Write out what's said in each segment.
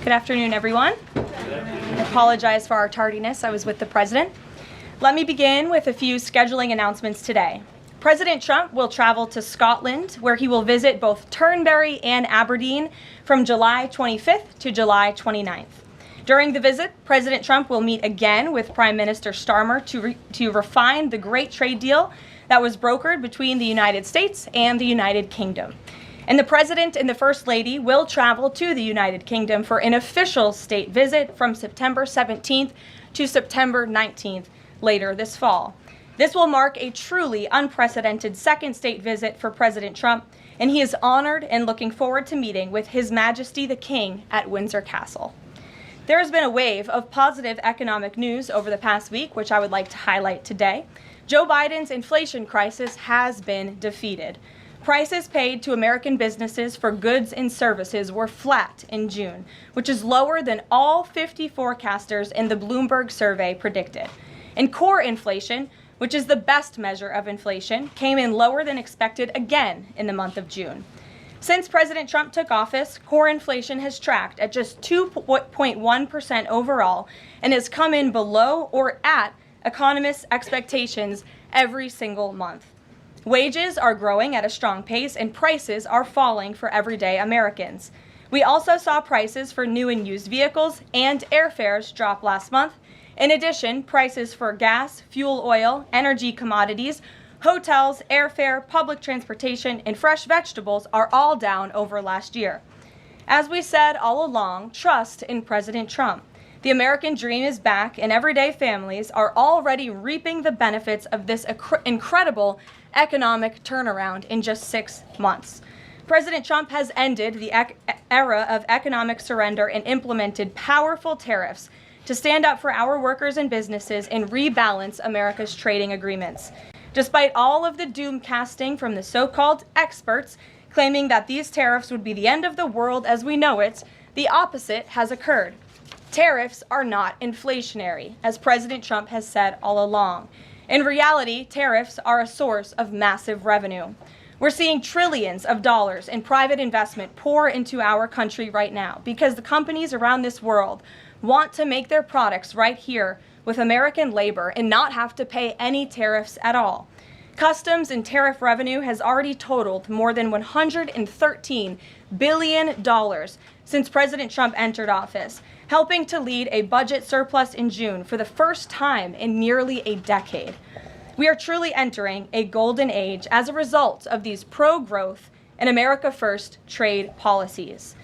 Good afternoon, everyone. I apologize for our tardiness. I was with the president. Let me begin with a few scheduling announcements today. President Trump will travel to Scotland, where he will visit both Turnberry and Aberdeen from July 25th to July 29th. During the visit, President Trump will meet again with Prime Minister Starmer to refine the great trade deal that was brokered between the United States and the United Kingdom. And the President and the First Lady will travel to the United Kingdom for an official state visit from September 17th to September 19th later this fall. This will mark a truly unprecedented second state visit for President Trump, and he is honored and looking forward to meeting with His Majesty the King at Windsor Castle. There has been a wave of positive economic news over the past week, which I would like to highlight today. Joe Biden's inflation crisis has been defeated. Prices paid to American businesses for goods and services were flat in June, which is lower than all 50 forecasters in the Bloomberg survey predicted. And core inflation, which is the best measure of inflation, came in lower than expected again in the month of June. Since President Trump took office, core inflation has tracked at just 2.1% overall and has come in below or at economists' expectations every single month. Wages are growing at a strong pace and prices are falling for everyday Americans. We also saw prices for new and used vehicles and airfares drop last month. In addition, prices for gas, fuel oil, energy commodities, hotels, airfare, public transportation, and fresh vegetables are all down over last year. As we said all along, trust in President Trump. The American dream is back, and everyday families are already reaping the benefits of this incredible economic turnaround in just 6 months. President Trump has ended the era of economic surrender and implemented powerful tariffs to stand up for our workers and businesses and rebalance America's trading agreements. Despite all of the doom casting from the so-called experts claiming that these tariffs would be the end of the world as we know it, the opposite has occurred. Tariffs are not inflationary, as President Trump has said all along. In reality, tariffs are a source of massive revenue. We're seeing trillions of dollars in private investment pour into our country right now because the companies around this world want to make their products right here with American labor and not have to pay any tariffs at all. Customs and tariff revenue has already totaled more than $113 billion since President Trump entered office, helping to lead a budget surplus in June for the first time in nearly a decade. We are truly entering a golden age as a result of these pro-growth and America First trade policies.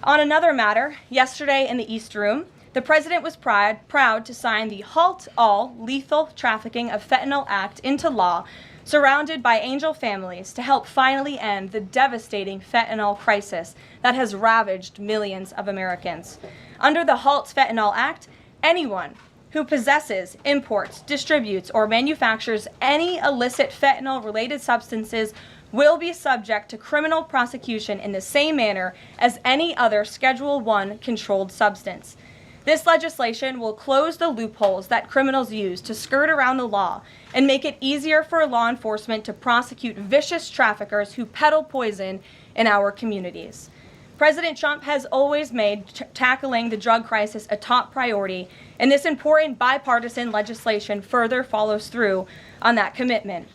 On another matter, yesterday in the East Room, the president was proud to sign the Halt All Lethal Trafficking of Fentanyl Act into law, surrounded by angel families to help finally end the devastating fentanyl crisis that has ravaged millions of Americans. Under the Halt Fentanyl Act, anyone who possesses, imports, distributes, or manufactures any illicit fentanyl-related substances will be subject to criminal prosecution in the same manner as any other Schedule I controlled substance. This legislation will close the loopholes that criminals use to skirt around the law and make it easier for law enforcement to prosecute vicious traffickers who peddle poison in our communities. President Trump has always made tackling the drug crisis a top priority, and this important bipartisan legislation further follows through on that commitment.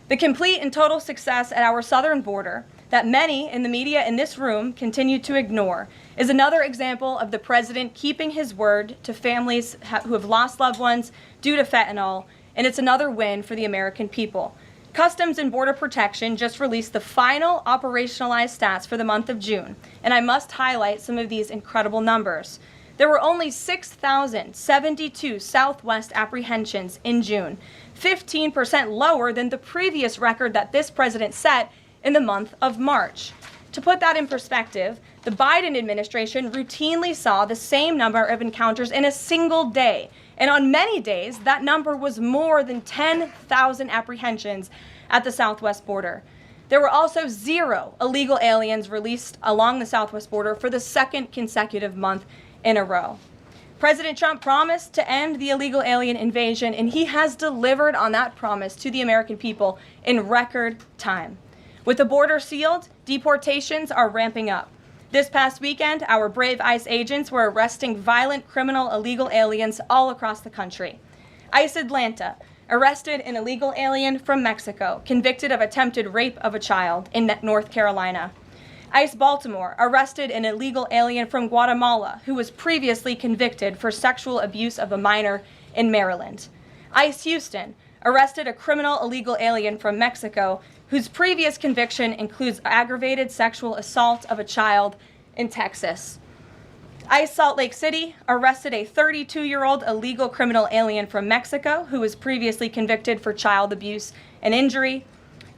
The complete and total success at our southern border that many in the media in this room continue to ignore is another example of the president keeping his word to families who have lost loved ones due to fentanyl, and it's another win for the American people. Customs and Border Protection just released the final operationalized stats for the month of June, and I must highlight some of these incredible numbers. There were only 6,072 Southwest apprehensions in June, 15% lower than the previous record that this president set in the month of March. To put that in perspective, the Biden administration routinely saw the same number of encounters in a single day, and on many days, that number was more than 10,000 apprehensions at the Southwest border. There were also 0 illegal aliens released along the Southwest border for the second consecutive month in a row. President Trump promised to end the illegal alien invasion, and he has delivered on that promise to the American people in record time. With the border sealed, deportations are ramping up. This past weekend, our brave ICE agents were arresting violent criminal illegal aliens all across the country. ICE Atlanta arrested an illegal alien from Mexico, convicted of attempted rape of a child in North Carolina. ICE Baltimore arrested an illegal alien from Guatemala who was previously convicted for sexual abuse of a minor in Maryland. ICE Houston arrested a criminal illegal alien from Mexico whose previous conviction includes aggravated sexual assault of a child in Texas. ICE Salt Lake City arrested a 32-year-old illegal criminal alien from Mexico who was previously convicted for child abuse and injury.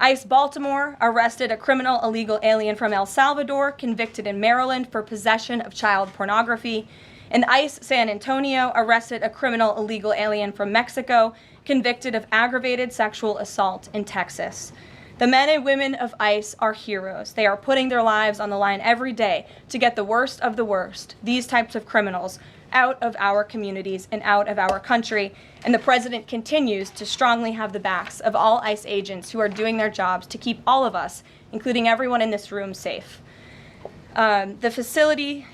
ICE Baltimore arrested a criminal illegal alien from El Salvador convicted in Maryland for possession of child pornography. And ICE San Antonio arrested a criminal illegal alien from Mexico convicted of aggravated sexual assault in Texas. The men and women of ICE are heroes. They are putting their lives on the line every day to get the worst of the worst, these types of criminals, out of our communities and out of our country. And the president continues to strongly have the backs of all ICE agents who are doing their jobs to keep all of us, including everyone in this room, safe. The facility,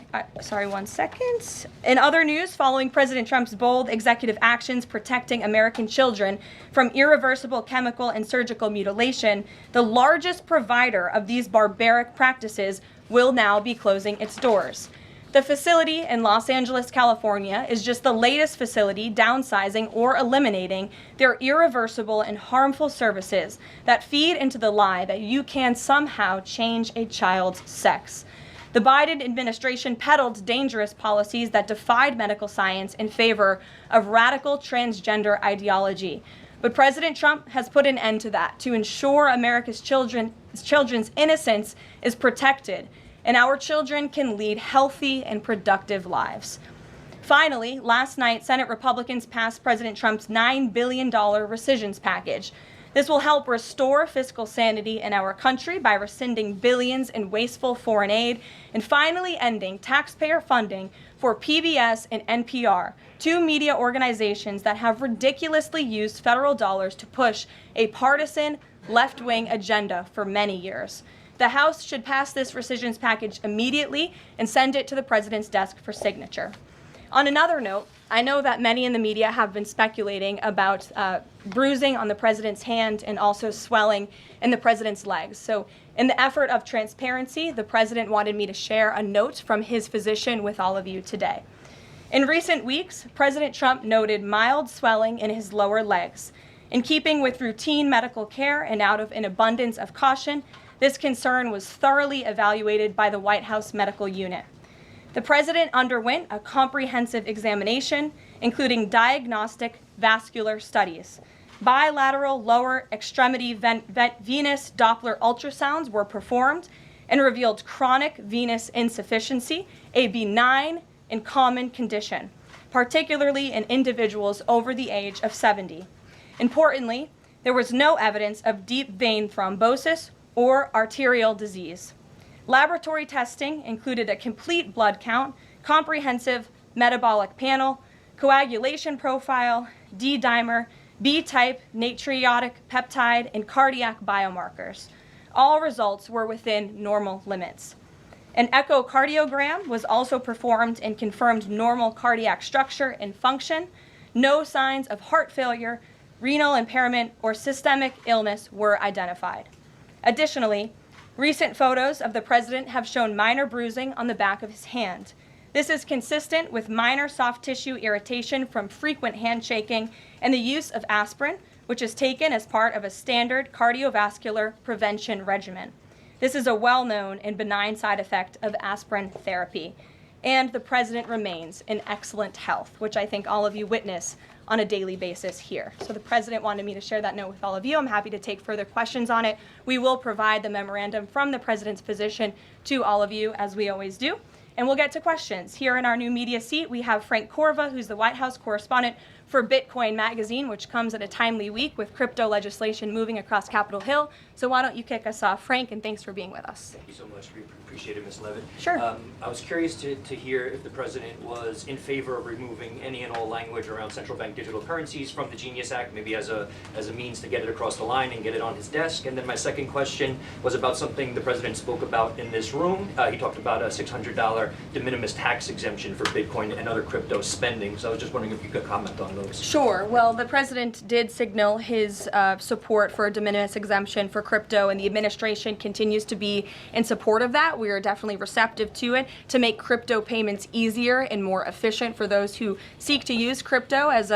In other news, following President Trump's bold executive actions protecting American children from irreversible chemical and surgical mutilation, the largest provider of these barbaric practices will now be closing its doors. The facility in Los Angeles, California, is just the latest facility downsizing or eliminating their irreversible and harmful services that feed into the lie that you can somehow change a child's sex. The Biden administration peddled dangerous policies that defied medical science in favor of radical transgender ideology. But President Trump has put an end to that to ensure America's children's innocence is protected and our children can lead healthy and productive lives. Finally, last night, Senate Republicans passed President Trump's $9 billion rescissions package. This will help restore fiscal sanity in our country by rescinding billions in wasteful foreign aid and finally ending taxpayer funding for PBS and NPR, two media organizations that have ridiculously used federal dollars to push a partisan left-wing agenda for many years. The House should pass this rescissions package immediately and send it to the president's desk for signature. On another note, I know that many in the media have been speculating about bruising on the president's hand and also swelling in the president's legs. So in the effort of transparency, the president wanted me to share a note from his physician with all of you today. In recent weeks, President Trump noted mild swelling in his lower legs. In keeping with routine medical care and out of an abundance of caution, this concern was thoroughly evaluated by the White House medical unit. The president underwent a comprehensive examination, including diagnostic vascular studies. Bilateral lower extremity venous Doppler ultrasounds were performed and revealed chronic venous insufficiency, a benign and common condition, particularly in individuals over the age of 70. Importantly, there was no evidence of deep vein thrombosis or arterial disease. Laboratory testing included a complete blood count, comprehensive metabolic panel, coagulation profile, D-dimer, B-type natriuretic peptide, and cardiac biomarkers. All results were within normal limits. An echocardiogram was also performed and confirmed normal cardiac structure and function. No signs of heart failure, renal impairment, or systemic illness were identified. Additionally, recent photos of the president have shown minor bruising on the back of his hand. This is consistent with minor soft tissue irritation from frequent handshaking and the use of aspirin, which is taken as part of a standard cardiovascular prevention regimen. This is a well-known and benign side effect of aspirin therapy. And the president remains in excellent health, which I think all of you witness on a daily basis here. So the president wanted me to share that note with all of you. I'm happy to take further questions on it. We will provide the memorandum from the president's physician to all of you, as we always do. And we'll get to questions. Here in our new media seat, we have Frank Corva, who's the White House correspondent for Bitcoin Magazine, which comes at a timely week with crypto legislation moving across Capitol Hill. So why don't you kick us off, Frank, and thanks for being with us. Thank you so much. We appreciate it, Ms. Levitt. Sure. I was curious to hear if the president was in favor of removing any and all language around central bank digital currencies from the Genius Act, maybe as a means to get it across the line and get it on his desk. And then my second question was about something the president spoke about in this room. He talked about a $600 de minimis tax exemption for Bitcoin and other crypto spending. So I was just wondering if you could comment on those. Sure. Well, the president did signal his support for a de minimis exemption for crypto, and the administration continues to be in support of that. We are definitely receptive to it to make crypto payments easier and more efficient for those who seek to use crypto as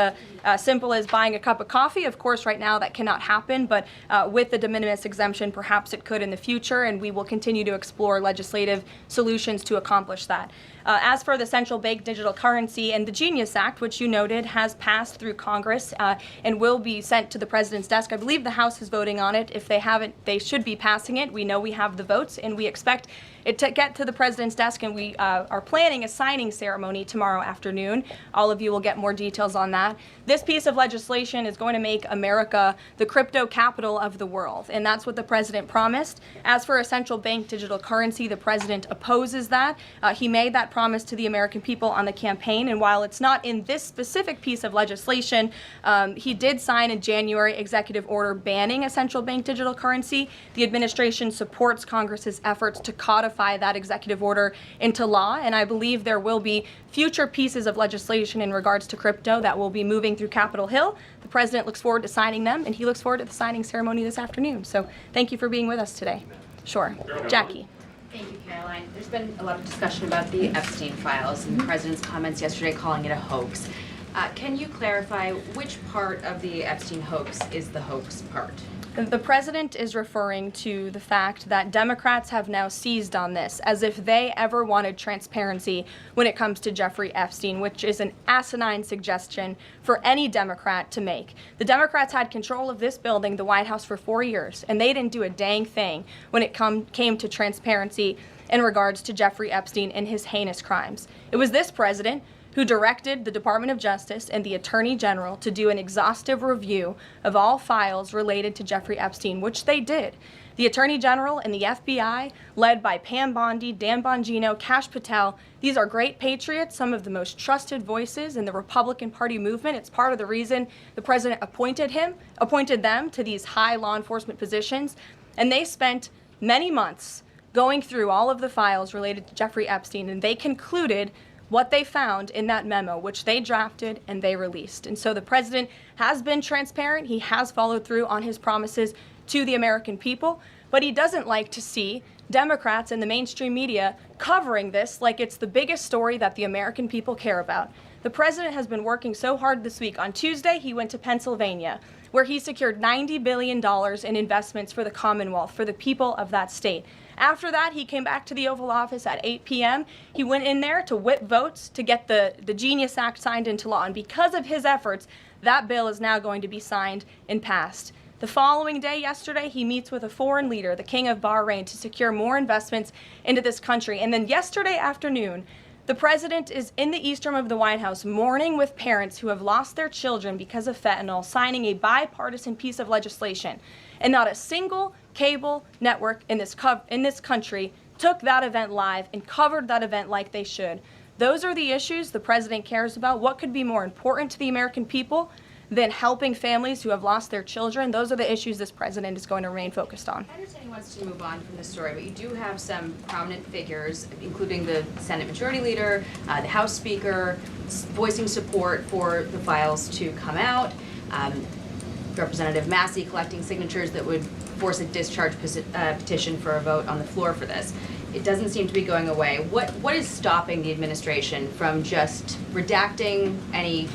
simple as buying a cup of coffee. Of course, right now that cannot happen, but with the de minimis exemption, perhaps it could in the future, and we will continue to explore legislative solutions to accomplish that. As for the central bank digital currency and the Genius Act, which you noted has passed through Congress and will be sent to the president's desk. I believe the House is voting on it. If they haven't, they should be passing it. We know we have the votes, and we expect it to get to the president's desk, and we are planning a signing ceremony tomorrow afternoon. All of you will get more details on that. This piece of legislation is going to make America the crypto capital of the world, and that's what the president promised. As for a central bank digital currency, the president opposes that. He made that promise to the American people on the campaign, and while it's not in this specific piece of legislation, he did sign a January executive order banning a central bank digital currency. The administration supports Congress's efforts to codify that executive order into law, and I believe there will be future pieces of legislation in regards to crypto that will be moving through Capitol Hill. The president looks forward to signing them, and he looks forward to the signing ceremony this afternoon. So thank you for being with us today. Sure. Jackie. Thank you, Caroline. There's been a lot of discussion about the Epstein files and the president's comments yesterday calling it a hoax. Can you clarify which part of the Epstein hoax is the hoax part? The president is referring to the fact that Democrats have now seized on this as if they ever wanted transparency when it comes to Jeffrey Epstein, which is an asinine suggestion for any Democrat to make. The Democrats had control of this building, the White House, for 4 years, and they didn't do a dang thing when it came to transparency in regards to Jeffrey Epstein and his heinous crimes. It was this president who directed the Department of Justice and the Attorney General to do an exhaustive review of all files related to Jeffrey Epstein, which they did. The Attorney General and the FBI, led by Pam Bondi, Dan Bongino, Kash Patel, these are great patriots, some of the most trusted voices in the Republican Party movement. It's part of the reason the president appointed them to these high law enforcement positions, and they spent many months going through all of the files related to Jeffrey Epstein, and they concluded what they found in that memo, which they drafted and they released. And so the president has been transparent. He has followed through on his promises to the American people, but he doesn't like to see Democrats and the mainstream media covering this like it's the biggest story that the American people care about. The president has been working so hard this week. On Tuesday, he went to Pennsylvania, where he secured $90 billion in investments for the Commonwealth, for the people of that state. After that, he came back to the Oval Office at 8 p.m. He went in there to whip votes to get the Genius Act signed into law. And because of his efforts, that bill is now going to be signed and passed. The following day, yesterday, he meets with a foreign leader, the King of Bahrain, to secure more investments into this country. And then yesterday afternoon, the president is in the East Room of the White House mourning with parents who have lost their children because of fentanyl, signing a bipartisan piece of legislation. And not a single cable network in this country took that event live and covered that event like they should. Those are the issues the president cares about. What could be more important to the American people than helping families who have lost their children? Those are the issues this president is going to remain focused on. I understand he wants to move on from this story, but you do have some prominent figures, including the Senate Majority Leader, the House Speaker, voicing support for the files to come out. Representative Massey collecting signatures that would force a discharge petition for a vote on the floor for this. It doesn't seem to be going away. What is stopping the administration from just redacting any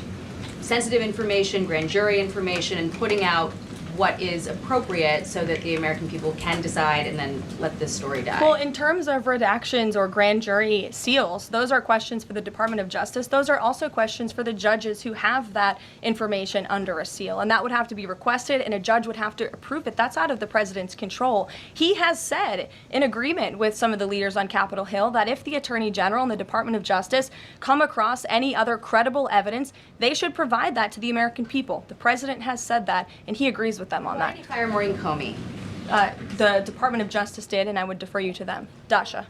sensitive information, grand jury information, and putting out what is appropriate so that the American people can decide and then let this story die? Well, in terms of redactions or grand jury seals, those are questions for the Department of Justice. Those are also questions for the judges who have that information under a seal. And that would have to be requested, and a judge would have to approve it. That's out of the president's control. He has said, in agreement with some of the leaders on Capitol Hill, that if the Attorney General and the Department of Justice come across any other credible evidence, they should provide that to the American people. The president has said that, and he agrees with them on Why that. did you fire Maureen Comey? The Department of Justice did, and I would defer you to them. Dasha.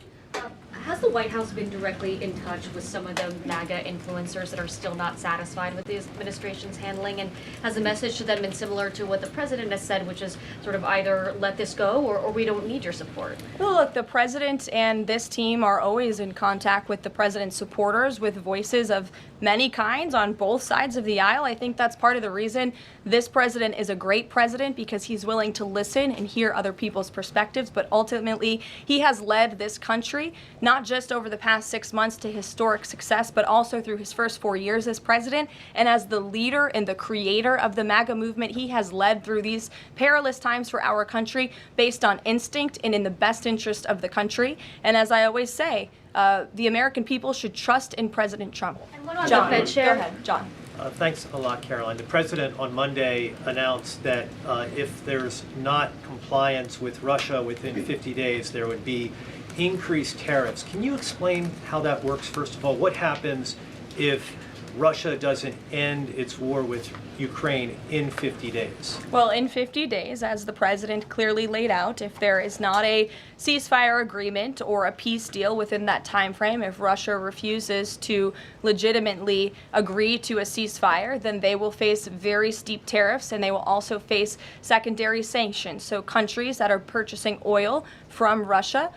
Has the White House been directly in touch with some of the MAGA influencers that are still not satisfied with the administration's handling? And has the message to them been similar to what the president has said, which is sort of either let this go or we don't need your support? Well, look, the president and this team are always in contact with the president's supporters, with voices of many kinds on both sides of the aisle. I think that's part of the reason this president is a great president, because he's willing to listen and hear other people's perspectives. But ultimately, he has led this country, not just over the past 6 months to historic success, but also through his first 4 years as president. And as the leader and the creator of the MAGA movement, he has led through these perilous times for our country based on instinct and in the best interest of the country. And as I always say, the American people should trust in President Trump. And what on John, the Fed share? go ahead, John. Thanks a lot, Caroline. The president on Monday announced that if there's not compliance with Russia within 50 days, there would be increased tariffs. Can you explain how that works, first of all? What happens if Russia doesn't end its war with Ukraine in 50 days? Well, in 50 days, as the president clearly laid out, if there is not a ceasefire agreement or a peace deal within that time frame, if Russia refuses to legitimately agree to a ceasefire, then they will face very steep tariffs, and they will also face secondary sanctions. So countries that are purchasing oil from Russia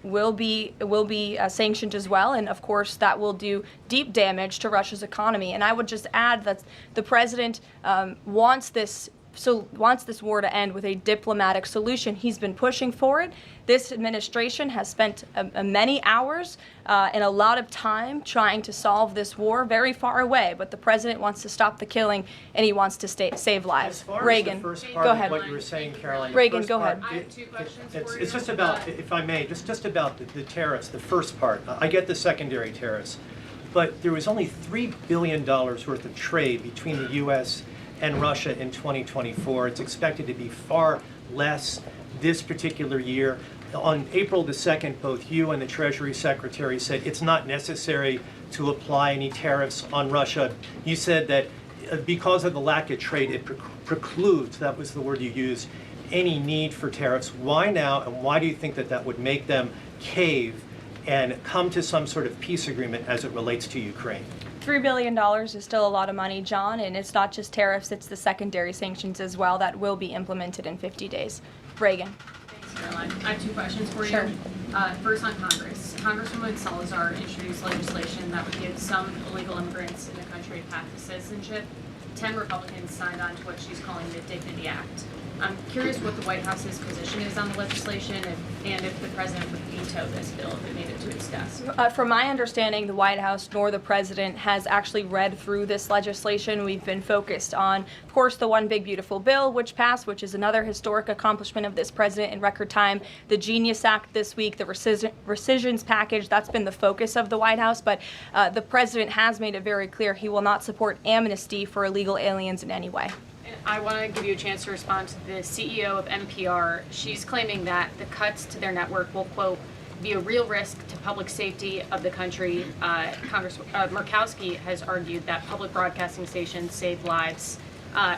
will be sanctioned as well, and of course that will do deep damage to Russia's economy. And I would just add that the president wants this war to end with a diplomatic solution. He's been pushing for it. This administration has spent many hours and a lot of time trying to solve this war very far away, but the president wants to stop the killing, and he wants to save lives. As far Reagan, as the first part go of ahead. what you were saying, Caroline, the Reagan, first go part, ahead. I have two questions for It's you. just about, if I may, just about the tariffs, the first part. I get the secondary tariffs, but there was only $3 billion worth of trade between the U.S. and Russia in 2024. It's expected to be far less this particular year. On April the 2nd, both you and the Treasury Secretary said it's not necessary to apply any tariffs on Russia. You said that because of the lack of trade, it precludes, that was the word you used, any need for tariffs. Why now, and why do you think that that would make them cave and come to some sort of peace agreement as it relates to Ukraine? $3 billion is still a lot of money, John, and it's not just tariffs, it's the secondary sanctions as well that will be implemented in 50 days. Reagan. Thanks, Caroline. I have two questions for Sure. you. First on Congress. Congresswoman Salazar introduced legislation that would give some illegal immigrants in the country a path to citizenship. 10 Republicans signed on to what she's calling the Dignity Act. I'm curious what the White House's position is on the legislation and if the president would veto this bill if it made it to its desk. From my understanding, the White House nor the president has actually read through this legislation. We've been focused on, of course, the One Big Beautiful Bill, which passed, which is another historic accomplishment of this president in record time. The Genius Act this week, the rescissions package, that's been the focus of the White House. But the president has made it very clear he will not support amnesty for illegal aliens in any way. I want to give you a chance to respond to the CEO of NPR. She's claiming that the cuts to their network will, quote, be a real risk to public safety of the country. Congressman Murkowski has argued that public broadcasting stations save lives.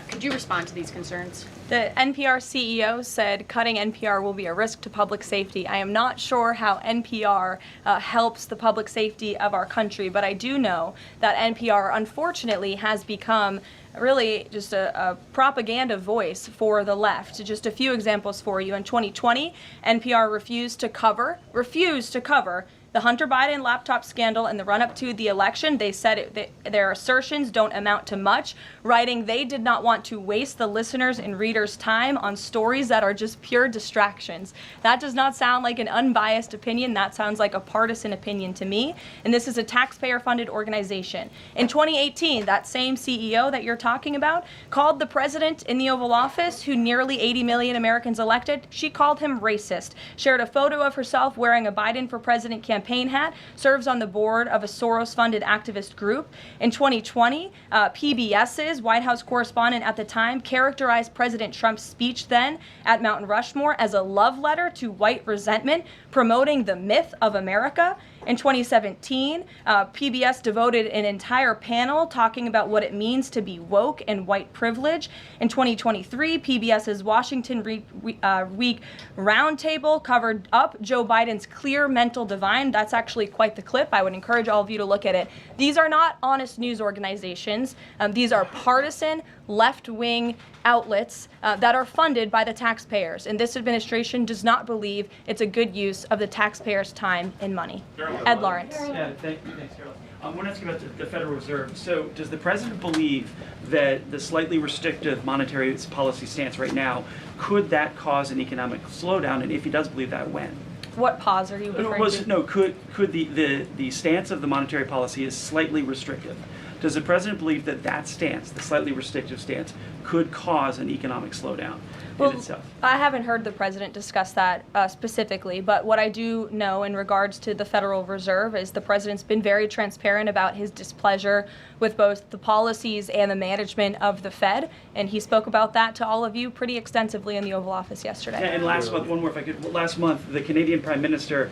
Could you respond to these concerns? The NPR CEO said cutting NPR will be a risk to public safety. I am not sure how NPR helps the public safety of our country, but I do know that NPR, unfortunately, has become really just a propaganda voice for the left. Just a few examples for you. In 2020, NPR refused to cover the Hunter Biden laptop scandal and the run-up to the election, they said their assertions don't amount to much, writing they did not want to waste the listeners' and readers' time on stories that are just pure distractions. That does not sound like an unbiased opinion. That sounds like a partisan opinion to me. And this is a taxpayer-funded organization. In 2018, that same CEO that you're talking about called the president in the Oval Office, who nearly 80 million Americans elected, she called him racist, shared a photo of herself wearing a Biden for President campaign hat, serves on the board of a Soros-funded activist group. In 2020, PBS's White House correspondent at the time characterized President Trump's speech then at Mount Rushmore as a love letter to white resentment, promoting the myth of America. In 2017, PBS devoted an entire panel talking about what it means to be woke and white privilege. In 2023, PBS's Washington Week roundtable covered up Joe Biden's clear mental divide. That's actually quite the clip. I would encourage all of you to look at it. These are not honest news organizations. These are partisan, left-wing outlets that are funded by the taxpayers. And this administration does not believe it's a good use of the taxpayers' time and money. Ed Lawrence. Yeah, thanks, Carolyn. I want to ask you about the Federal Reserve. So does the president believe that the slightly restrictive monetary policy stance right now, could that cause an economic slowdown? And if he does believe that, when? What pause are you referring to? No, could the stance of the monetary policy is slightly restrictive? Does the president believe that that stance, the slightly restrictive stance, could cause an economic slowdown in itself? I haven't heard the president discuss that specifically, but what I do know in regards to the Federal Reserve is the president's been very transparent about his displeasure with both the policies and the management of the Fed, and he spoke about that to all of you pretty extensively in the Oval Office yesterday. And last month, one more if I could, last month the Canadian Prime Minister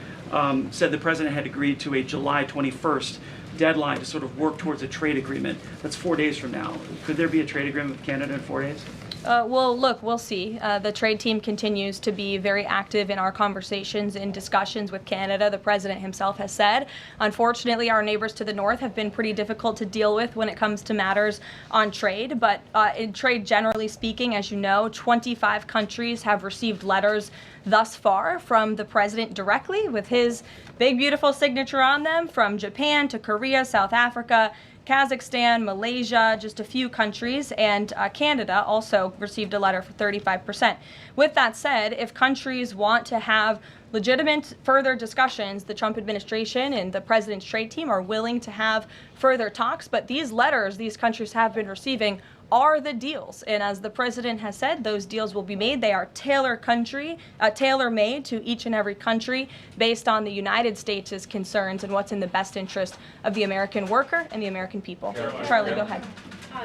said the president had agreed to a July 21st deadline to sort of work towards a trade agreement. That's 4 days from now. Could there be a trade agreement with Canada in 4 days? Well, look, we'll see. The trade team continues to be very active in our conversations and discussions with Canada. The president himself has said, unfortunately, our neighbors to the north have been pretty difficult to deal with when it comes to matters on trade. But in trade, generally speaking, as you know, 25 countries have received letters thus far from the president directly with his big, beautiful signature on them, from Japan to Korea, South Africa, Kazakhstan, Malaysia, just a few countries, and Canada also received a letter for 35%. With that said, if countries want to have legitimate further discussions, the Trump administration and the president's trade team are willing to have further talks, but these letters these countries have been receiving are the deals. And as the president has said, those deals will be made. They are tailor-made to each and every country based on the United States' concerns and what's in the best interest of the American worker and the American people. Charlie, go ahead.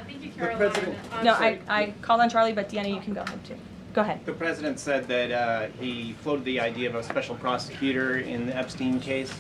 Thank you, Caroline. No, I called on Charlie, but Deanna, you can go ahead too. Go ahead. The president said that he floated the idea of a special prosecutor in the Epstein case.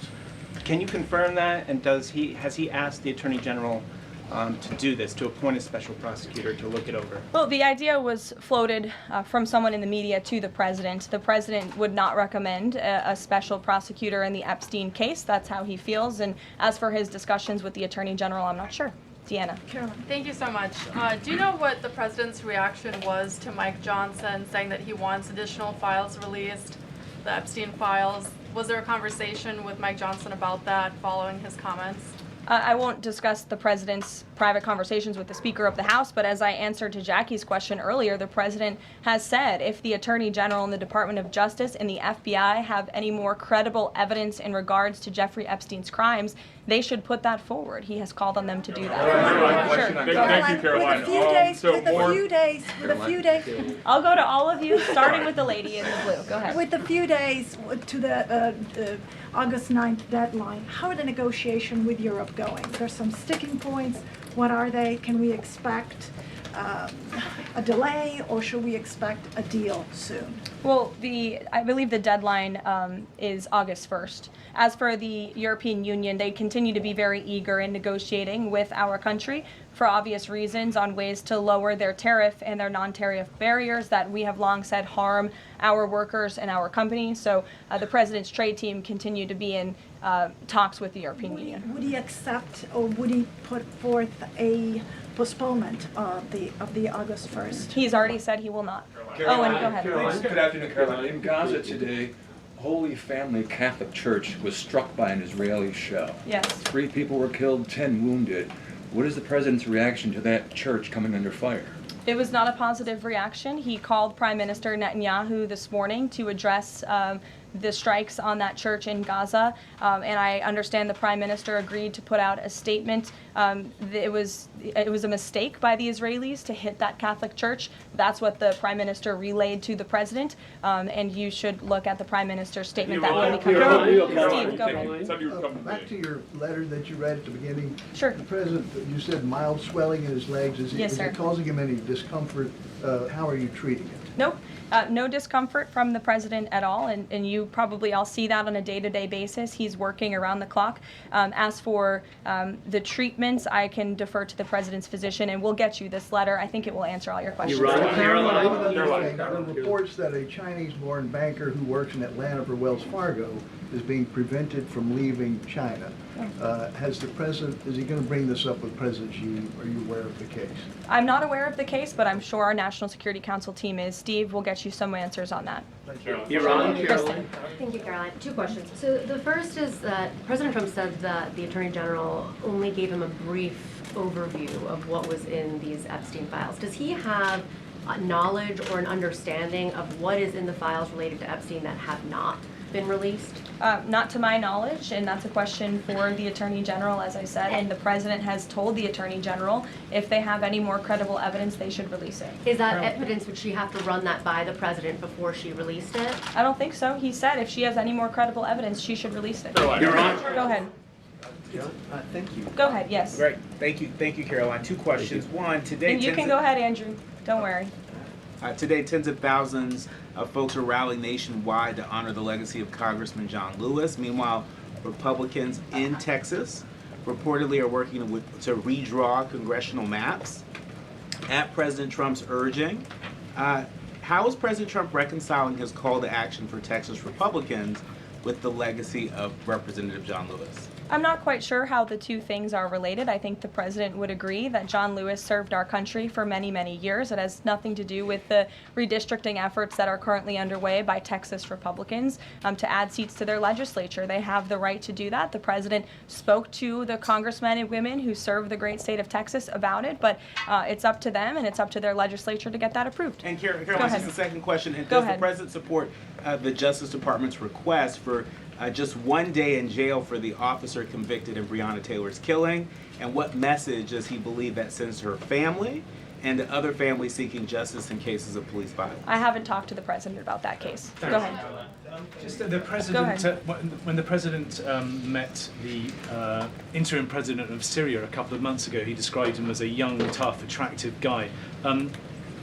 Can you confirm that? And has he asked the Attorney General to do this, to appoint a special prosecutor to look it over? Well, the idea was floated from someone in the media to the president. The president would not recommend a special prosecutor in the Epstein case. That's how he feels. And as for his discussions with the Attorney General, I'm not sure. Deanna. Caroline. Thank you so much. Do you know what the president's reaction was to Mike Johnson saying that he wants additional files released, the Epstein files? Was there a conversation with Mike Johnson about that following his comments? I won't discuss the president's private conversations with the Speaker of the House, but as I answered to Jackie's question earlier, the president has said if the Attorney General and the Department of Justice and the FBI have any more credible evidence in regards to Jeffrey Epstein's crimes, they should put that forward. He has called on them to do that. Sure. Thank you, Caroline. With a few days. I'll go to all of you, starting with the lady in the blue. Go ahead. With a few days to the August 9th deadline, how are the negotiations with Europe going? There's some sticking points. What are they? Can we expect a delay, or should we expect a deal soon? Well, I believe the deadline is August 1st. As for the European Union, they continue to be very eager in negotiating with our country for obvious reasons on ways to lower their tariff and their non-tariff barriers that we have long said harm our workers and our companies. So the president's trade team continue to be in talks with the European Union. Would he accept, or would he put forth a postponement of the August 1st? He's already said he will not. Caroline, Owen, go ahead. Good afternoon, Caroline. In Gaza today, Holy Family Catholic Church was struck by an Israeli shell. Yes. 3 people were killed, 10 wounded. What is the president's reaction to that church coming under fire? It was not a positive reaction. He called Prime Minister Netanyahu this morning to address the strikes on that church in Gaza, and I understand the Prime Minister agreed to put out a statement. It was a mistake by the Israelis to hit that Catholic church. That's what the Prime Minister relayed to the President, and you should look at the Prime Minister's statement that will be coming out. Steve, go ahead. Back to your letter that you read at the beginning. Sure. The President, you said mild swelling in his legs. Yes, is sir. it causing him any discomfort? How are you treating it? Nope. No discomfort from the President at all, and you probably all see that on a day-to-day basis. He's working around the clock. As for the treatments, I can defer to the President's physician, and we'll get you this letter. I think it will answer all your questions. There are reports that a Chinese-born banker who works in Atlanta for Wells Fargo is being prevented from leaving China. Has the President, is he going to bring this up with President Xi? Are you aware of the case? I'm not aware of the case, but I'm sure our National Security Council team is. Steve will get you some answers on that. Caroline. Thank you, Caroline. 2 questions. So the first is that President Trump said that the Attorney General only gave him a brief overview of what was in these Epstein files. Does he have knowledge or an understanding of what is in the files related to Epstein that have not been released? Not to my knowledge, and that's a question for the Attorney General, as I said, and the President has told the Attorney General if they have any more credible evidence, they should release it. Is that evidence, would she have to run that by the President before she released it? I don't think so. He said if she has any more credible evidence, she should release it. You're on. Go ahead. Thank you. Go ahead, yes. Great. Thank you, Caroline. 2 questions. One, today. And you can go ahead, Andrew. Don't worry. Today, tens of thousands of folks are rallying nationwide to honor the legacy of Congressman John Lewis. Meanwhile, Republicans in Texas reportedly are working to redraw congressional maps at President Trump's urging. How is President Trump reconciling his call to action for Texas Republicans with the legacy of Representative John Lewis? I'm not quite sure how the 2 things are related. I think the President would agree that John Lewis served our country for many, many years. It has nothing to do with the redistricting efforts that are currently underway by Texas Republicans to add seats to their legislature. They have the right to do that. The President spoke to the congressmen and women who serve the great state of Texas about it, but it's up to them and it's up to their legislature to get that approved. And Caroline, this is the second question. And Go does ahead. the President support the Justice Department's request for just 1 day in jail for the officer convicted in Breonna Taylor's killing? And what message does he believe that sends to her family and to other families seeking justice in cases of police violence? I haven't talked to the President about that case. Go ahead. Just the President, when the President met the interim President of Syria a couple of months ago, he described him as a young, tough, attractive guy.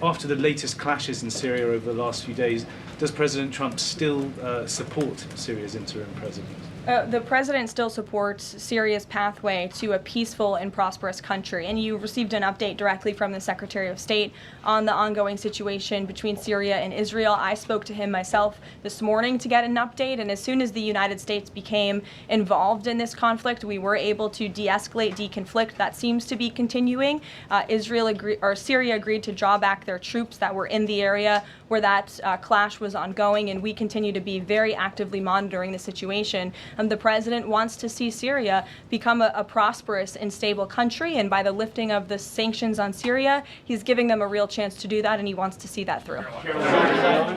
After the latest clashes in Syria over the last few days, does President Trump still support Syria's interim president? The President still supports Syria's pathway to a peaceful and prosperous country, and you received an update directly from the Secretary of State on the ongoing situation between Syria and Israel. I spoke to him myself this morning to get an update, and as soon as the United States became involved in this conflict, we were able to de-escalate, deconflict. That seems to be continuing. Syria agreed to draw back their troops that were in the area where that clash was ongoing, and we continue to be very actively monitoring the situation. The President wants to see Syria become a prosperous and stable country, and by the lifting of the sanctions on Syria, he's giving them a real chance to do that, and he wants to see that through.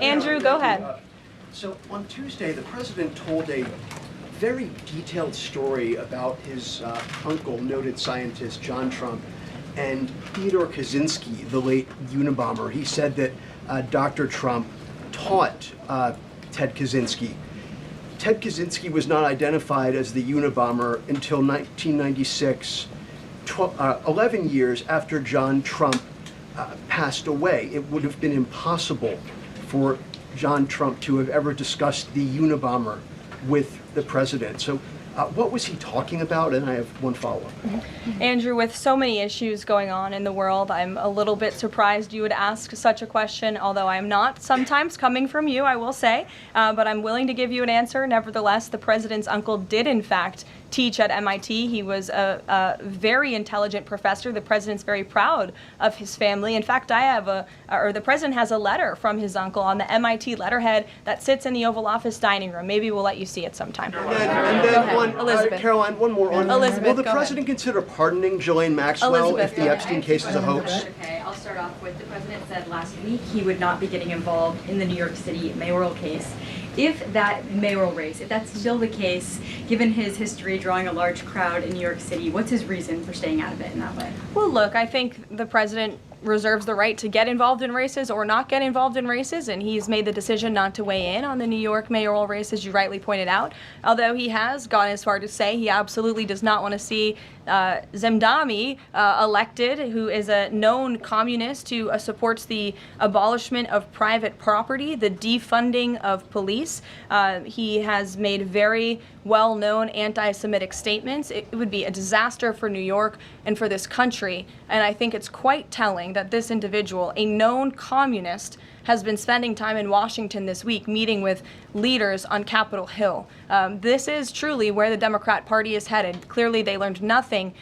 Andrew, go ahead. So on Tuesday, the President told a very detailed story about his uncle, noted scientist John Trump, and Theodore Kaczynski, the late Unabomber. He said that Dr. Trump taught Ted Kaczynski. Ted Kaczynski was not identified as the Unabomber until 1996, 11 years after John Trump passed away. It would have been impossible for John Trump to have ever discussed the Unabomber with the President. So What was he talking about? And I have one follow-up. Andrew, with so many issues going on in the world, I'm a little bit surprised you would ask such a question, although I'm not sometimes coming from you, I will say, but I'm willing to give you an answer. Nevertheless, the president's uncle did, in fact, teach at MIT. He was a very intelligent professor. The president's very proud of his family. In fact, the president has a letter from his uncle on the MIT letterhead that sits in the Oval Office dining room. Maybe we'll let you see it sometime. And then one, Elizabeth. Caroline, one more on. Elizabeth, will the go president consider pardoning Ghislaine Maxwell Elizabeth, if the go Epstein case is a hoax? Okay, I'll start off with the president said last week he would not be getting involved in the New York City mayoral case. If that mayoral race, if that's still the case, given his history drawing a large crowd in New York City, what's his reason for staying out of it in that way? Well, look, I think the president reserves the right to get involved in races or not get involved in races, and he's made the decision not to weigh in on the New York mayoral race, as you rightly pointed out, although he has gone as far to say he absolutely does not want to see Zemdami elected, who is a known communist who supports the abolishment of private property, the defunding of police. He has made very well-known anti-Semitic statements. It would be a disaster for New York and for this country, and I think it's quite telling that this individual, a known communist, has been spending time in Washington this week meeting with leaders on Capitol Hill. This is truly where the Democrat Party is headed. Clearly, they learned nothing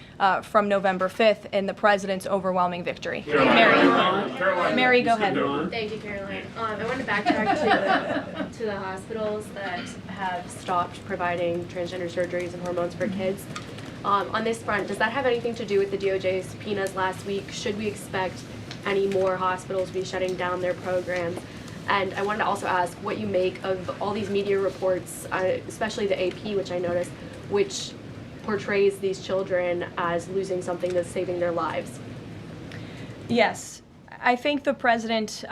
from November 5th in the president's overwhelming victory. Mary, go ahead. Thank you, Caroline. I want to backtrack to the hospitals that have stopped providing transgender surgeries and hormones for kids. On this front, does that have anything to do with the DOJ's subpoenas last week? Should we expect any more hospitals be shutting down their programs? And I wanted to also ask what you make of all these media reports, especially the AP, which I noticed, which portrays these children as losing something that's saving their lives. Yes, I think the president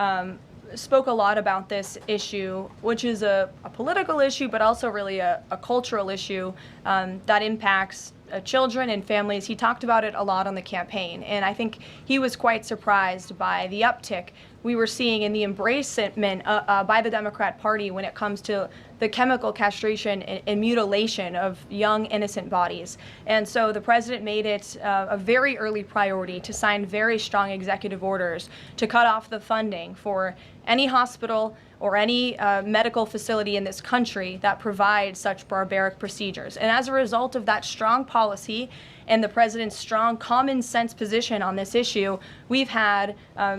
spoke a lot about this issue, which is a political issue, but also really a cultural issue that impacts children and families. He talked about it a lot on the campaign, and I think he was quite surprised by the uptick we were seeing in the embracement by the Democrat Party when it comes to the chemical castration and mutilation of young, innocent bodies. And so the president made it a very early priority to sign very strong executive orders to cut off the funding for any hospital or any medical facility in this country that provides such barbaric procedures. And as a result of that strong policy and the president's strong common sense position on this issue, we've had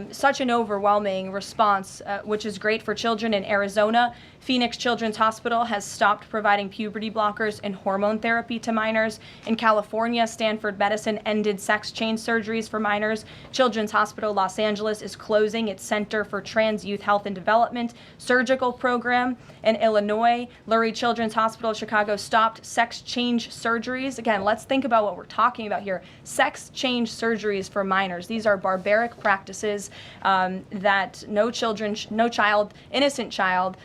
such an overwhelming response, which is great for children in Arizona. Phoenix Children's Hospital has stopped providing puberty blockers and hormone therapy to minors. In California, Stanford Medicine ended sex change surgeries for minors. Children's Hospital Los Angeles is closing its Center for Trans Youth Health and Development surgical program. In Illinois, Lurie Children's Hospital Chicago stopped sex change surgeries. Again, let's think about what we're talking about here. Sex change surgeries for minors. These are barbaric practices that no child, innocent child,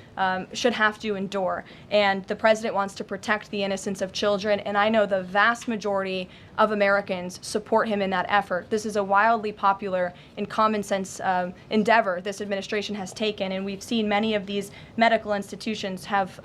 should have to endure. And the president wants to protect the innocence of children, and I know the vast majority of Americans support him in that effort. This is a wildly popular and common sense endeavor this administration has taken, and we've seen many of these medical institutions have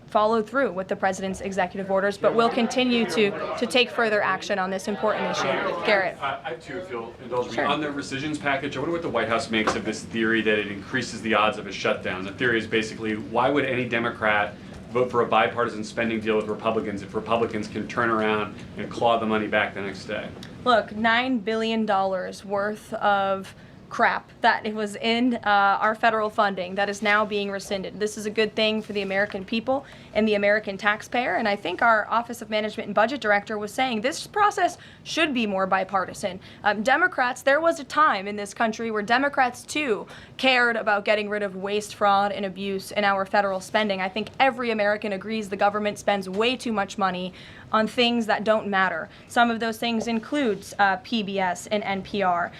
followed through with the president's executive orders, but will continue to take further action on this important issue. Garrett. I too, if you'll indulge me. Sure. On the rescissions package, I wonder what the White House makes of this theory that it increases the odds of a shutdown. The theory is basically, why would any Democrat vote for a bipartisan spending deal with Republicans if Republicans can turn around and claw the money back the next day? Look, $9 billion worth of crap that it was in our federal funding that is now being rescinded. This is a good thing for the American people and the American taxpayer, and I think our Office of Management and Budget Director was saying this process should be more bipartisan. Democrats, there was a time in this country where Democrats too cared about getting rid of waste, fraud, and abuse in our federal spending. I think every American agrees the government spends way too much money on things that don't matter. Some of those things includes PBS and NPR,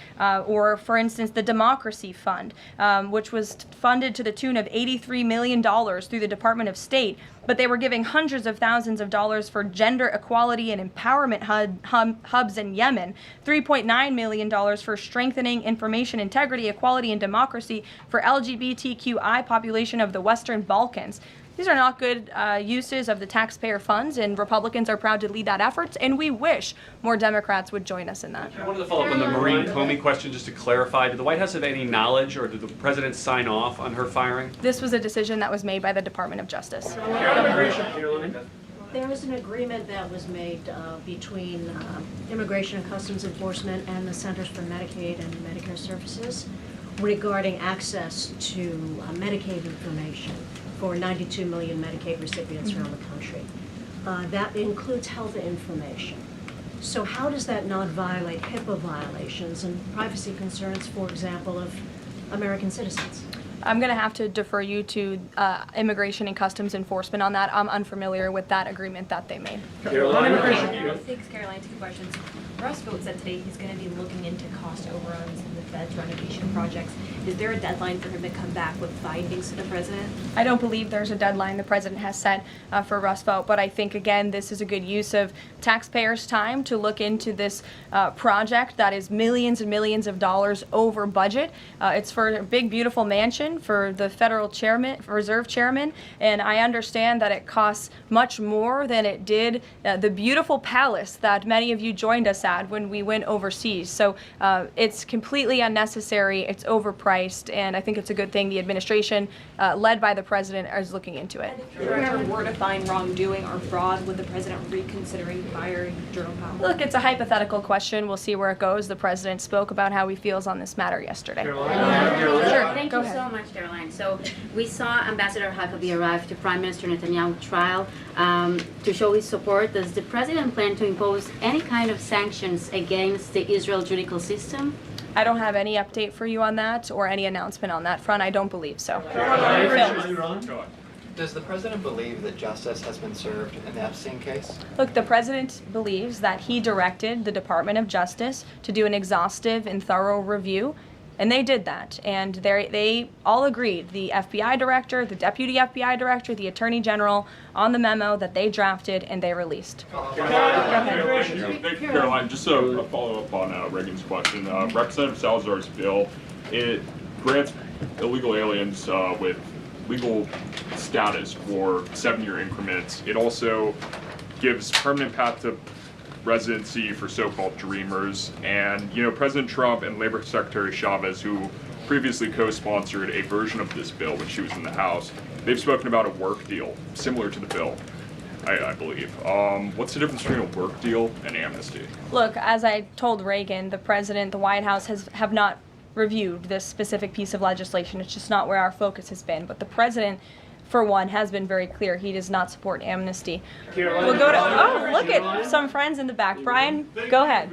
or for instance, the Democracy Fund, which was funded to the tune of $83 million through the Department of State, but they were giving hundreds of thousands of dollars for gender equality and empowerment hubs in Yemen, $3.9 million for strengthening information integrity, equality, and democracy for LGBTQI population of the Western Balkans. These are not good uses of the taxpayer funds, and Republicans are proud to lead that effort, and we wish more Democrats would join us in that. I wanted to follow up on the Maureen Comey question just to clarify. Did the White House have any knowledge, or did the president sign off on her firing? This was a decision that was made by the Department of Justice. There was an agreement that was made between Immigration and Customs Enforcement and the Centers for Medicaid and Medicare Services regarding access to Medicaid information for 92 million Medicaid recipients around the country. That includes health information. So how does that not violate HIPAA violations and privacy concerns, for example, of American citizens? I'm going to have to defer you to Immigration and Customs Enforcement on that. I'm unfamiliar with that agreement that they made. Thanks, Caroline. 2 questions. Russ Vought said today he's going to be looking into cost overruns in the Fed's renovation projects. Is there a deadline for him to come back with findings to the president? I don't believe there's a deadline the president has set for Russ Vought, but I think, again, this is a good use of taxpayers' time to look into this project that is millions and millions of dollars over budget. It's for a big, beautiful mansion for the federal chairman, reserve chairman, and I understand that it costs much more than it did the beautiful palace that many of you joined us at when we went overseas. So it's completely unnecessary, it's overpriced, and I think it's a good thing the administration, led by the president, is looking into it. If there were to find wrongdoing or fraud, would the president reconsidering firing Jerome Powell? Look, it's a hypothetical question. We'll see where it goes. The president spoke about how he feels on this matter yesterday. Sure. Thank you so much, Caroline. So we saw Ambassador Huckabee arrive to Prime Minister Netanyahu's trial to show his support. Does the president plan to impose any kind of sanctions against the Israel judicial system? I don't have any update for you on that or any announcement on that front. I don't believe so. Does the president believe that justice has been served in the Epstein case? Look, the president believes that he directed the Department of Justice to do an exhaustive and thorough review, and they did that. And they all agreed, the FBI director, the deputy FBI director, the attorney general, on the memo that they drafted and they released. Thank you, Caroline. Just a follow-up on Reagan's question. Representative Salazar's bill, it grants illegal aliens with legal status for 7-year increments. It also gives permanent path to residency for so-called dreamers. And, you know, President Trump and Labor Secretary Chavez, who previously co-sponsored a version of this bill when she was in the House, they've spoken about a work deal similar to the bill, I believe. What's the difference between a work deal and amnesty? Look, as I told Reagan, the president, the White House have not reviewed this specific piece of legislation. It's just not where our focus has been. But the president, for one, has been very clear. He does not support amnesty. Caroline, we'll go to, oh, look at some friends in the back. Brian, go ahead.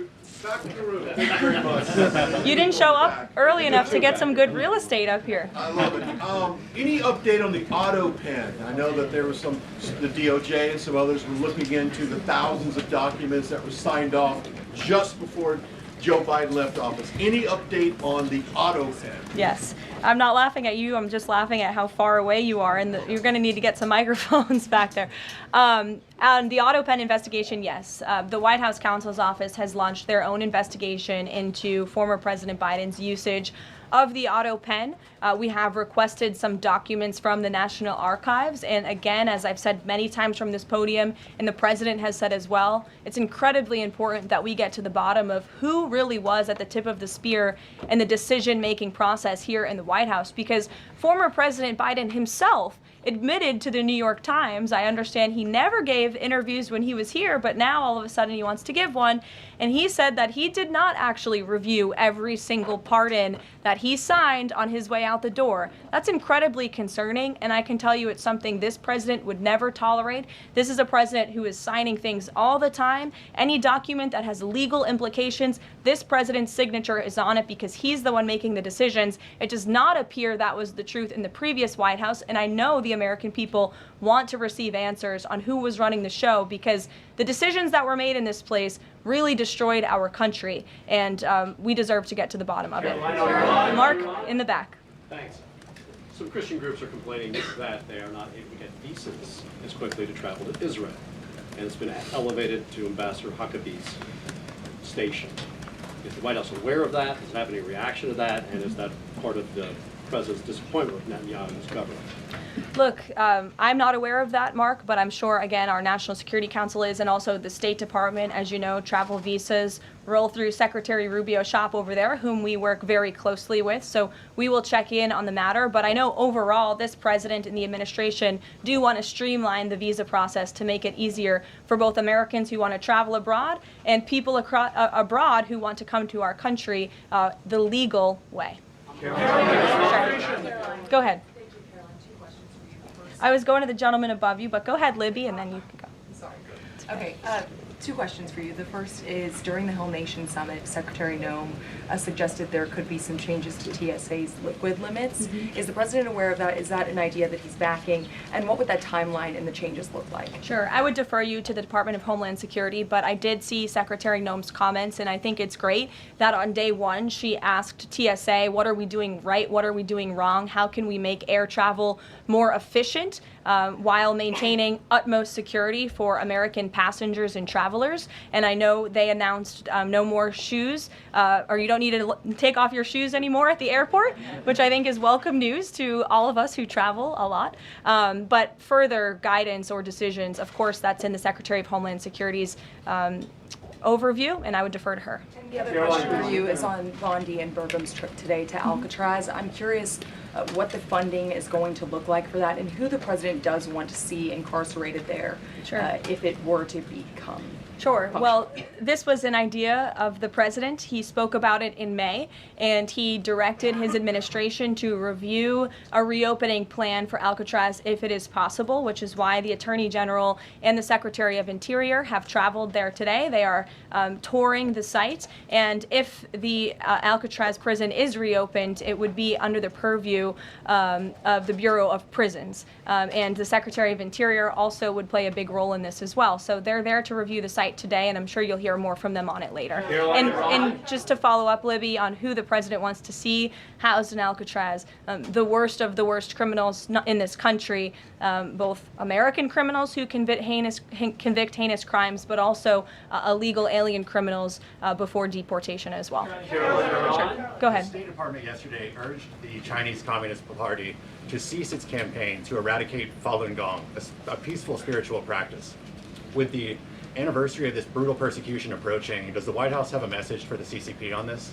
You didn't show up early enough to get some good real estate up here. I love it. Any update on the Autopen? I know that there was the DOJ and some others were looking into the thousands of documents that were signed off just before Joe Biden left office. Any update on the Autopen? Yes. I'm not laughing at you. I'm just laughing at how far away you are, and you're going to need to get some microphones back there. On the Autopen investigation, yes. The White House counsel's office has launched their own investigation into former President Biden's usage of the Autopen. We have requested some documents from the National Archives, and again, as I've said many times from this podium, and the president has said as well, it's incredibly important that we get to the bottom of who really was at the tip of the spear in the decision-making process here in the White House, because former President Biden himself admitted to the New York Times, I understand he never gave interviews when he was here, but now all of a sudden he wants to give one, and he said that he did not actually review every single pardon that he signed on his way out the door. That's incredibly concerning, and I can tell you it's something this president would never tolerate. This is a president who is signing things all the time. Any document that has legal implications, this president's signature is on it because he's the one making the decisions. It does not appear that was the truth in the previous White House, and I know the American people want to receive answers on who was running the show, because the decisions that were made in this place really destroyed our country, and we deserve to get to the bottom of it. Mark, in the back. Thanks. Some Christian groups are complaining that they are not able to get visas as quickly to travel to Israel, and it's been elevated to Ambassador Huckabee's station. Is the White House aware of that? Does it have any reaction to that? And is that part of the president's disappointment with Netanyahu's government? Look, I'm not aware of that, Mark, but I'm sure, again, our National Security Council is, and also the State Department. As you know, travel visas roll through Secretary Rubio's shop over there, whom we work very closely with. So we will check in on the matter. But I know overall, this president and the administration do want to streamline the visa process to make it easier for both Americans who want to travel abroad and people abroad who want to come to our country the legal way. Sure. Go ahead. I was going to the gentleman above you, but go ahead, Libby, and then you can go. Sorry. Okay, 2 questions for you. The first is, during the Hill Nation Summit, Secretary Noem suggested there could be some changes to TSA's liquid limits. Is the president aware of that? Is that an idea that he's backing? And what would that timeline and the changes look like? Sure. I would defer you to the Department of Homeland Security, but I did see Secretary Noem's comments, and I think it's great that on day 1 she asked TSA, what are we doing right? What are we doing wrong? How can we make air travel more efficient while maintaining utmost security for American passengers and travelers? And I know they announced no more shoes, or you don't need to take off your shoes anymore at the airport, which I think is welcome news to all of us who travel a lot. But further guidance or decisions, of course, that's in the Secretary of Homeland Security's overview, and I would defer to her. And the other question for you is on Bondi and Burgum's trip today to Alcatraz. I'm curious what the funding is going to look like for that, and who the president does want to see incarcerated there, if it were to become. Sure. Well, this was an idea of the president. He spoke about it in May, and he directed his administration to review a reopening plan for Alcatraz if it is possible, which is why the Attorney General and the Secretary of Interior have traveled there today. They are touring the site, and if the Alcatraz prison is reopened, it would be under the purview of the Bureau of Prisons, and the Secretary of Interior also would play a big role in this as well. So they're there to review the site today, and I'm sure you'll hear more from them on it later. And just to follow up, Libby, on who the president wants to see housed in Alcatraz, the worst of the worst criminals in this country, both American criminals who convict heinous crimes, but also illegal alien criminals before deportation as well. Sure. Go ahead. The State Department yesterday urged the Chinese Communist Party to cease its campaign to eradicate Falun Gong, a peaceful spiritual practice. With the anniversary of this brutal persecution approaching, does the White House have a message for the CCP on this?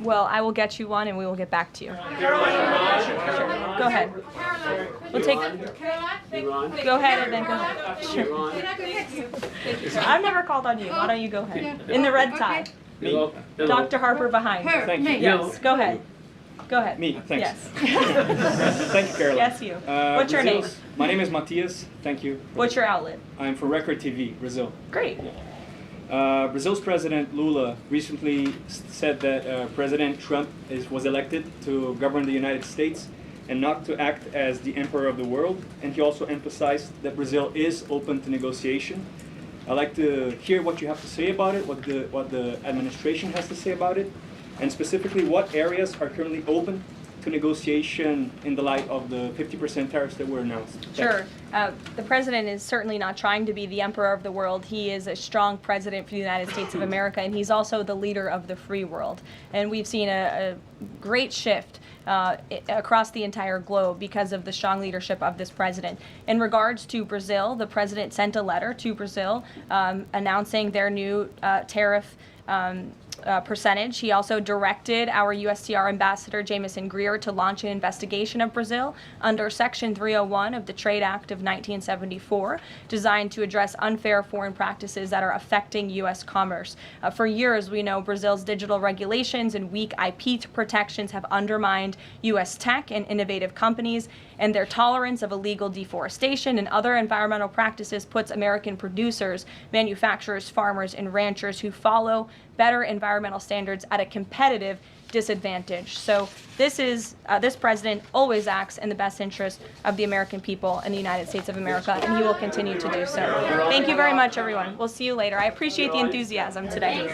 Well, I will get you one, and we will get back to you. Sure. Go ahead. We'll take. Go ahead, and then go ahead. Sure. I've never called on you. Why don't you go ahead? In the red tie. Me. Dr. Harper behind. Thank you. Yes. Go ahead. Go ahead. Me. Thanks. Yes. Thank you, Caroline. Yes, you. What's your name? My name is Matias. Thank you. What's your outlet? I'm from Record TV, Brazil. Great. Brazil's President Lula recently said that President Trump was elected to govern the United States and not to act as the emperor of the world. And he also emphasized that Brazil is open to negotiation. I'd like to hear what you have to say about it, what the administration has to say about it, and specifically what areas are currently open to negotiation in the light of the 50% tariffs that were announced. Sure. The president is certainly not trying to be the emperor of the world. He is a strong president for the United States of America, and he's also the leader of the free world. And we've seen a great shift across the entire globe because of the strong leadership of this president. In regards to Brazil, the president sent a letter to Brazil announcing their new tariff percentage. He also directed our USTR ambassador, Jameson Greer, to launch an investigation of Brazil under Section 301 of the Trade Act of 1974, designed to address unfair foreign practices that are affecting U.S. commerce. For years, we know Brazil's digital regulations and weak IP protections have undermined U.S. tech and innovative companies, and their tolerance of illegal deforestation and other environmental practices puts American producers, manufacturers, farmers, and ranchers who follow better environmental standards at a competitive disadvantage. So this president always acts in the best interest of the American people and the United States of America, and he will continue to do so. Thank you very much, everyone. We'll see you later. I appreciate the enthusiasm today.